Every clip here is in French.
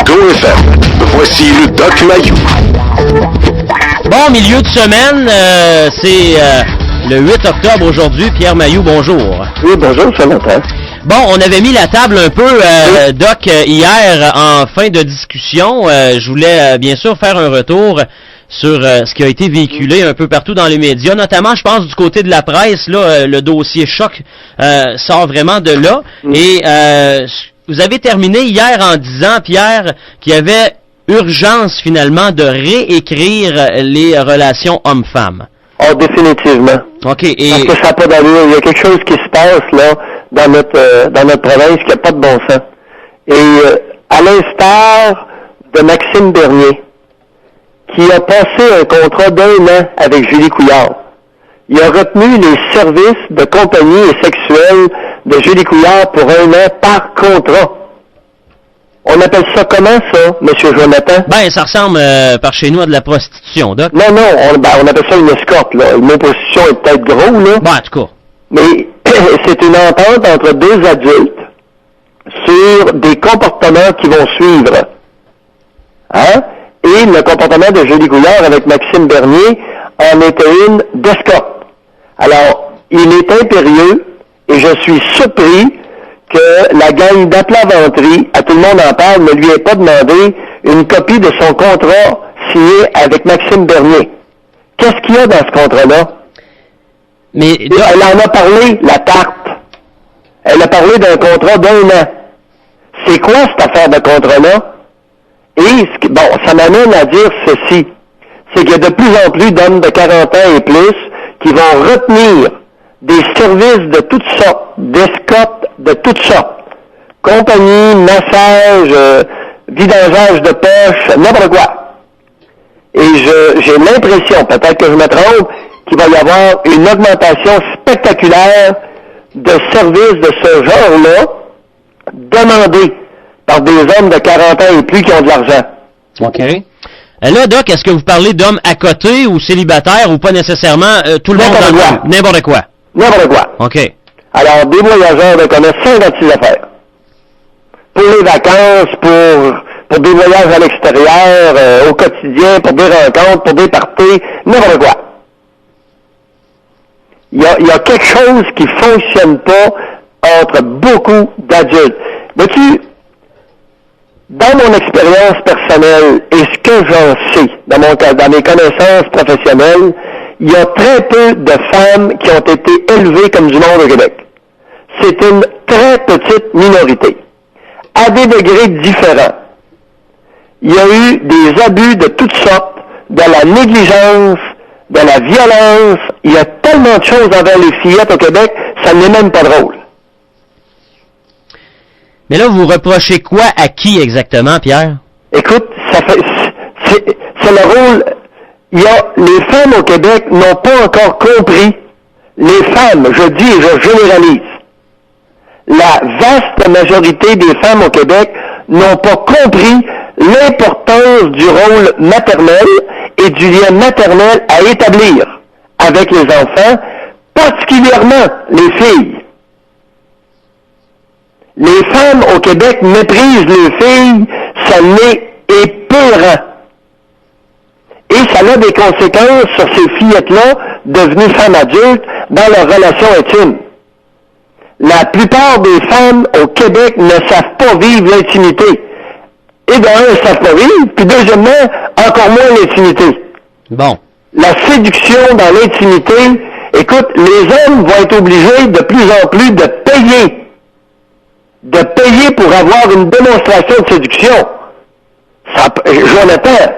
GoFM, voici le Doc Mayou. Bon, milieu de semaine, c'est le 8 octobre aujourd'hui. Pierre Mayou, bonjour. Oui, bonjour, ça m'entend. Bon, on avait mis la table un peu, Doc, hier en fin de discussion. Je voulais bien sûr faire un retour sur ce qui a été véhiculé un peu partout dans les médias, notamment, je pense, du côté de la presse. Là, le dossier choc sort vraiment de là. Et vous avez terminé hier en disant, Pierre, qu'il y avait urgence finalement de réécrire les relations hommes-femmes. Oh, définitivement. OK. Et... Parce que ça n'a pas d'allure. Il y a quelque chose qui se passe là dans notre province qui n'a pas de bon sens. Et à l'instar de Maxime Bernier, qui a passé un contrat d'1 an avec Julie Couillard, il a retenu les services de compagnie et sexuelle de Julie Couillard pour 1 an par contrat. On appelle ça comment, ça, M. Jonathan? Ben, ça ressemble par chez nous à de la prostitution, Doc. Non, on appelle ça une escorte, là. Le mot prostitution est peut-être gros, là. Ben, en tout cas. Mais c'est une entente entre deux adultes sur des comportements qui vont suivre. Hein? Et le comportement de Julie Couillard avec Maxime Bernier en était une d'escorte. Alors, il est impérieux et je suis surpris que la gang d'Aplat-Ventrue, à tout le monde en parle, ne lui ait pas demandé une copie de son contrat signé avec Maxime Bernier. Qu'est-ce qu'il y a dans ce contrat-là? Mais elle en a parlé, la tarte. Elle a parlé d'un contrat d'1 an. C'est quoi cette affaire de contrat-là? Et, bon, ça m'amène à dire ceci. C'est qu'il y a de plus en plus d'hommes de 40 ans et plus qui vont retenir des services de toutes sortes, d'escortes de toutes sortes. Compagnie, massage, vidangeage de poche, n'importe quoi. Et j'ai l'impression, peut-être que je me trompe, qu'il va y avoir une augmentation spectaculaire de services de ce genre-là demandés par des hommes de 40 ans et plus qui ont de l'argent. OK. Là, Doc, est-ce que vous parlez d'hommes à côté ou célibataires ou pas nécessairement tout le monde? N'importe quoi. N'importe quoi. OK. Alors, des voyageurs de commerce, 56 affaires. Pour les vacances, pour des voyages à l'extérieur, au quotidien, pour des rencontres, pour des parties, n'importe quoi. Il y a quelque chose qui fonctionne pas entre beaucoup d'adultes. Vois-tu, dans mon expérience personnelle et ce que j'en sais, dans mes connaissances professionnelles, il y a très peu de femmes qui ont été élevées comme du monde au Québec. C'est une très petite minorité, à des degrés différents. Il y a eu des abus de toutes sortes, de la négligence, de la violence. Il y a tellement de choses envers les fillettes au Québec, ça n'est même pas drôle. Mais là, vous reprochez quoi à qui exactement, Pierre? Écoute, c'est le rôle. Les femmes au Québec n'ont pas encore compris. Les femmes, je dis et je généralise. La vaste majorité des femmes au Québec n'ont pas compris l'importance du rôle maternel et du lien maternel à établir avec les enfants, particulièrement les filles. Les femmes au Québec méprisent les filles, ça n'est épeurant. Et ça a des conséquences sur ces fillettes-là, devenues femmes adultes, dans leurs relations intimes. La plupart des femmes au Québec ne savent pas vivre l'intimité. Et d'un, elles ne savent pas vivre, puis deuxièmement, encore moins l'intimité. Bon. La séduction dans l'intimité, écoute, les hommes vont être obligés de plus en plus de payer pour avoir une démonstration de séduction. Jonathan,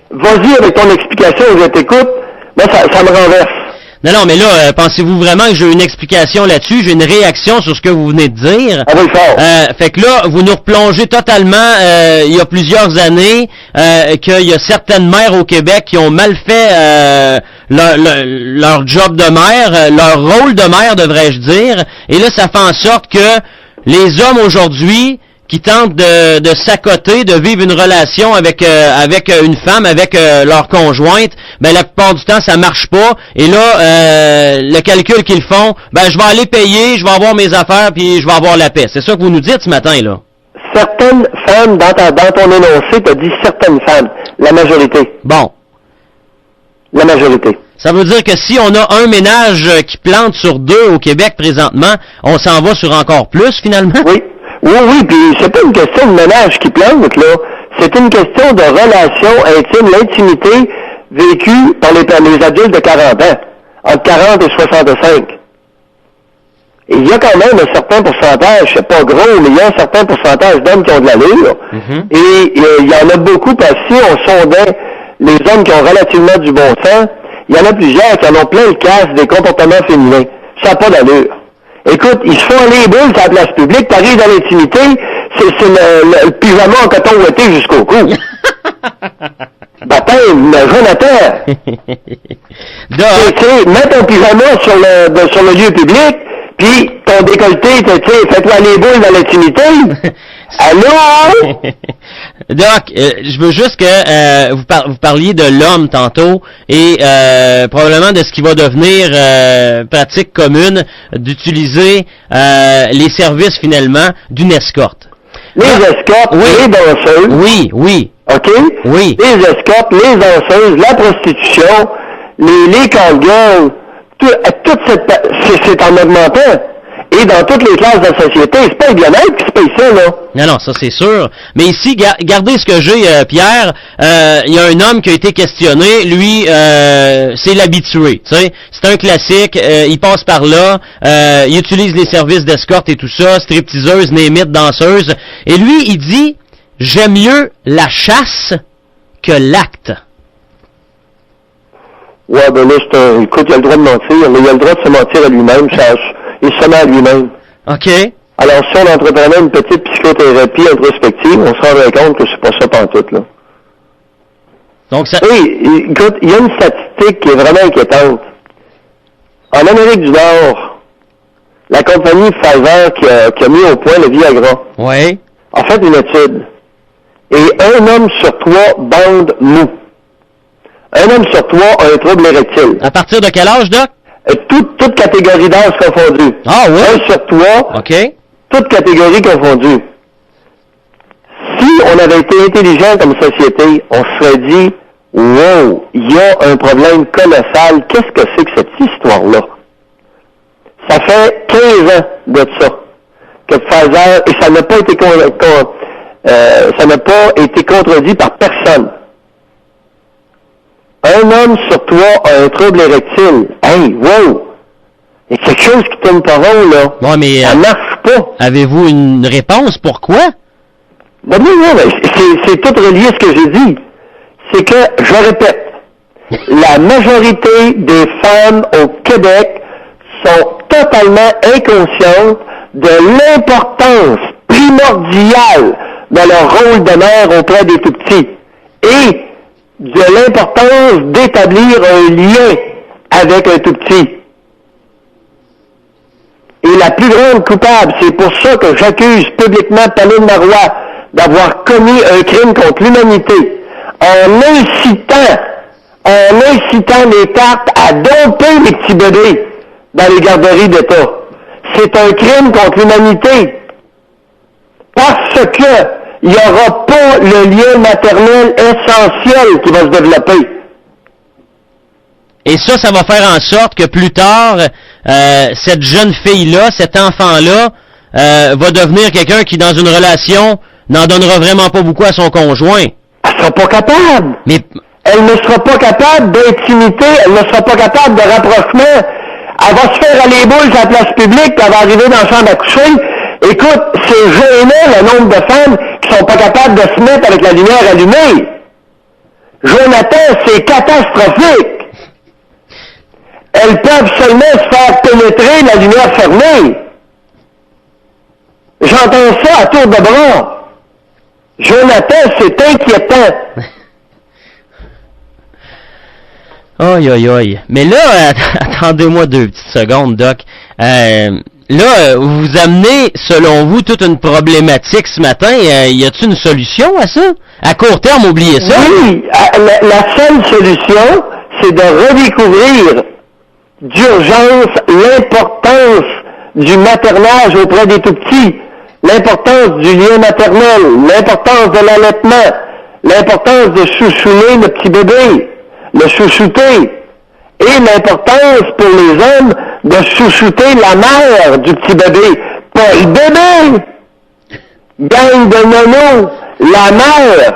vas-y avec ton explication, je t'écoute, moi ça me renverse. Non, mais là, pensez-vous vraiment que j'ai une explication là-dessus? J'ai une réaction sur ce que vous venez de dire. Ah oui, fort. Fait que là, vous nous replongez totalement il y a plusieurs années qu'il y a certaines mères au Québec qui ont mal fait leur job de mère, leur rôle de mère, devrais-je dire. Et là, ça fait en sorte que les hommes aujourd'hui qui tentent de s'accoter, de vivre une relation avec une femme, avec leur conjointe, ben la plupart du temps ça marche pas. Et là, le calcul qu'ils font, ben je vais aller payer, je vais avoir mes affaires, puis je vais avoir la paix. C'est ça que vous nous dites ce matin là. certaines femmes, dans ton énoncé, tu as dit certaines femmes. La majorité. Bon. La majorité. Ça veut dire que si on a un ménage qui plante sur 2 au Québec présentement, on s'en va sur encore plus, finalement? Oui. Oui, puis c'est pas une question de ménage qui plante, là. C'est une question de relation intime, l'intimité vécue par les adultes de 40 ans. Entre 40 et 65. Et il y a quand même un certain pourcentage, c'est pas gros, mais il y a un certain pourcentage d'hommes qui ont de l'allure. Mm-hmm. Et il y en a beaucoup, parce que si on sondait les hommes qui ont relativement du bon sens, il y en a plusieurs qui en ont plein le casque des comportements féminins. Ça n'a pas d'allure. Écoute, ils se font aller les boules sur la place publique, t'arrives dans l'intimité, c'est le pyjama en coton ouaté jusqu'au cou. Baptême, Jonathan! Tu mets ton pyjama sur le lieu public, puis ton décolleté, fais-toi les boules dans l'intimité. Allô? Doc, je veux juste que vous parliez de l'homme tantôt et probablement de ce qui va devenir pratique commune d'utiliser les services finalement d'une escorte. Les escortes, oui. Les danseuses. Oui. OK? Oui. Les escortes, les danseuses, la prostitution, les call-girls, toute c'est en augmentant. Et dans toutes les classes de la société, c'est pas le bien-être qui se paye ça, là. Non, ça c'est sûr. Mais ici, regardez ce que j'ai, Pierre. Il y a un homme qui a été questionné. Lui, c'est l'habitué. Tu sais, c'est un classique. Il passe par là. Il utilise les services d'escorte et tout ça, stripteaseuse, némite, danseuse. Et lui, il dit, j'aime mieux la chasse que l'acte. Ouais, ben là, écoute, il a le droit de mentir, mais il a le droit de se mentir à lui-même, il se ment à lui-même. OK. Alors, si on entreprenait une petite psychothérapie introspective, on se rendrait compte que c'est pas ça pantoute, là. Donc ça... Oui, écoute, il y a une statistique qui est vraiment inquiétante. En Amérique du Nord, la compagnie Pfizer qui a mis au point le Viagra ouais. a fait une étude. Et un homme sur 3 bande mou. Un homme sur 3 a un trouble érectile. À partir de quel âge, Doc? Toute catégorie d'âge confondue. Ah oui? 1 sur 3, OK. toute catégorie confondue. Si on avait été intelligent comme société, on se serait dit, wow, il y a un problème colossal, qu'est-ce que c'est que cette histoire-là? Ça fait 15 ans de ça que Pfizer, et ça n'a pas été contredit par personne. Un homme sur 3 a un trouble érectile. Hey, wow! Il y a quelque chose qui tourne pas rond, là. Ouais, mais ça marche pas. Avez-vous une réponse? Pourquoi? Ben non, c'est tout relié à ce que j'ai dit. C'est que, je répète, la majorité des femmes au Québec sont totalement inconscientes de l'importance primordiale de leur rôle de mère auprès des tout-petits. Et de l'importance d'établir un lien avec un tout-petit. Et la plus grande coupable, c'est pour ça que j'accuse publiquement Pauline Marois d'avoir commis un crime contre l'humanité en incitant les tartes à domper les petits bébés dans les garderies d'État. C'est un crime contre l'humanité. Parce que il n'y aura pas le lien maternel essentiel qui va se développer. Et ça va faire en sorte que plus tard, cette jeune fille-là, cet enfant-là, va devenir quelqu'un qui, dans une relation, n'en donnera vraiment pas beaucoup à son conjoint. Elle ne sera pas capable. Mais elle ne sera pas capable d'intimité, elle ne sera pas capable de rapprochement. Elle va se faire aller les boules sur la place publique, puis elle va arriver dans la chambre à coucher. Écoute, c'est gênant le nombre de femmes qui sont pas capables de se mettre avec la lumière allumée. Jonathan, c'est catastrophique. Elles peuvent seulement se faire pénétrer la lumière fermée. J'entends ça à tour de bras. Jonathan, c'est inquiétant. Aïe, aïe, aïe. Mais là, attendez-moi 2 petites secondes, Doc. Là, vous amenez, selon vous, toute une problématique ce matin. Y a-t-il une solution à ça? À court terme, oubliez ça. Oui, la seule solution, c'est de redécouvrir d'urgence l'importance du maternage auprès des tout-petits. l'importance du lien maternel, l'importance de l'allaitement, l'importance de chouchouner le petit bébé, le chouchouter, et l'importance pour les hommes de chouchouter la mère du petit bébé, pas le bébé. Gang de nono, la mère.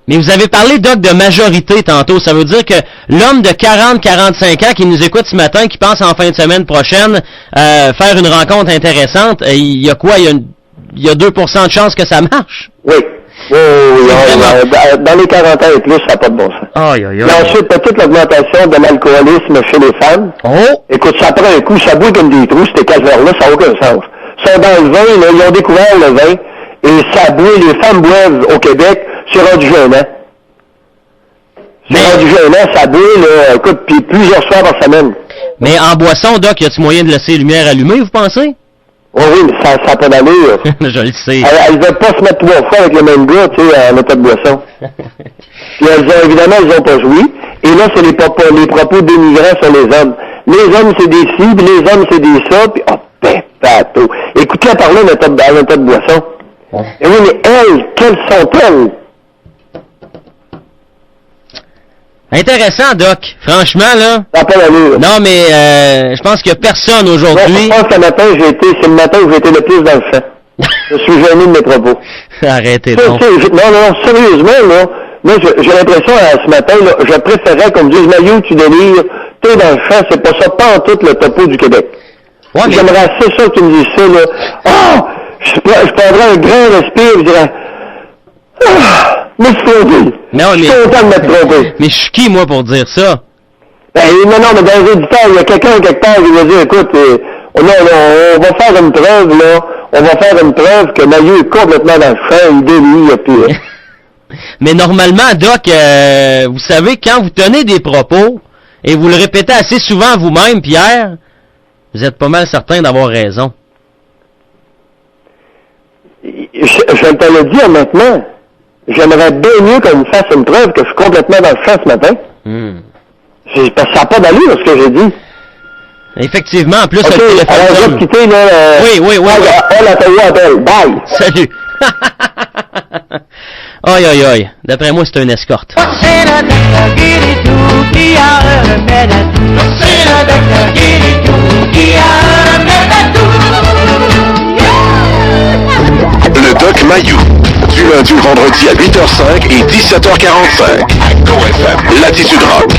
Mais vous avez parlé, Doc, de majorité tantôt. Ça veut dire que l'homme de 40-45 ans qui nous écoute ce matin, qui pense en fin de semaine prochaine faire une rencontre intéressante, il y a quoi? Il y a 2% de chance que ça marche? Oui. Dans les 40 ans et plus, ça n'a pas de bon sens. Aïe, aïe, aïe. Et ensuite, t'as toute l'augmentation de l'alcoolisme chez les femmes. Oh! Écoute, ça prend un coup, ça bouille comme des trous, ces cacheurs-là, ça n'a aucun sens. Ils sont dans le vin, là, ils ont découvert le vin, et ça bouille, les femmes boivent au Québec, c'est rendu gênant. C'est rendu gênant, ça bouille, là, écoute, puis plusieurs soirs par semaine. Mais en boisson, Doc, y a-t-il moyen de laisser les lumières allumées, vous pensez? Oh oui, mais ça n'a pas d'allure. Je le sais. Elles ne veulent pas se mettre 3 fois avec le même gars, tu sais, en état de boisson. Puis évidemment, ils n'ont pas joui. Et là, c'est les propos dénigrants sur les hommes. Les hommes, c'est des ci, puis les hommes, c'est des ça, puis pétato. Écoutez-la parler en état de boisson. Et oui, mais elles, quelles sont-elles? Intéressant, Doc. Franchement, là. Ça n'a pas d'allure. Non, mais je pense qu'il n'y a personne Moi, aujourd'hui. je pense que c'est le matin où j'ai été le plus dans le champ. Je suis gêné de mes propos. Arrêtez Ça, donc. non, sérieusement, là, moi, j'ai l'impression, ce matin, là, je préférais qu'on me dise, Mario, tu délires, t'es dans le champ, c'est pas ça, pas en tout le topo du Québec. Ouais, mais... J'aimerais assez ça qu'ils me disent ça, là. Ah! Je prendrais un grand respire, je dirais, ah! Mais je suis trompé. Non, Je suis content de m'être trompé. Mais je suis qui, moi, pour dire ça? Ben, non, mais dans les éditeurs, il y a quelqu'un quelque part qui va dire, écoute, on va faire une preuve, là, on va faire une preuve que Mario est complètement dans le champ, il délire, puis... Mais normalement, Doc, vous savez, quand vous tenez des propos, et vous le répétez assez souvent vous-même, Pierre, vous êtes pas mal certain d'avoir raison. Je te le dis honnêtement, j'aimerais bien mieux qu'on me fasse une preuve que je suis complètement dans le champ ce matin. Parce que ça n'a pas d'allure, ce que j'ai dit. Effectivement, en plus, OK, le téléphone alors je sonne. vais te quitter, là. Oui. Appelle. Bye! Salut! Aïe. D'après moi, c'est une escorte. Le Doc Mayou. Du lundi au vendredi à 8h05 et 17h45. À GoFM. Latitude Rock.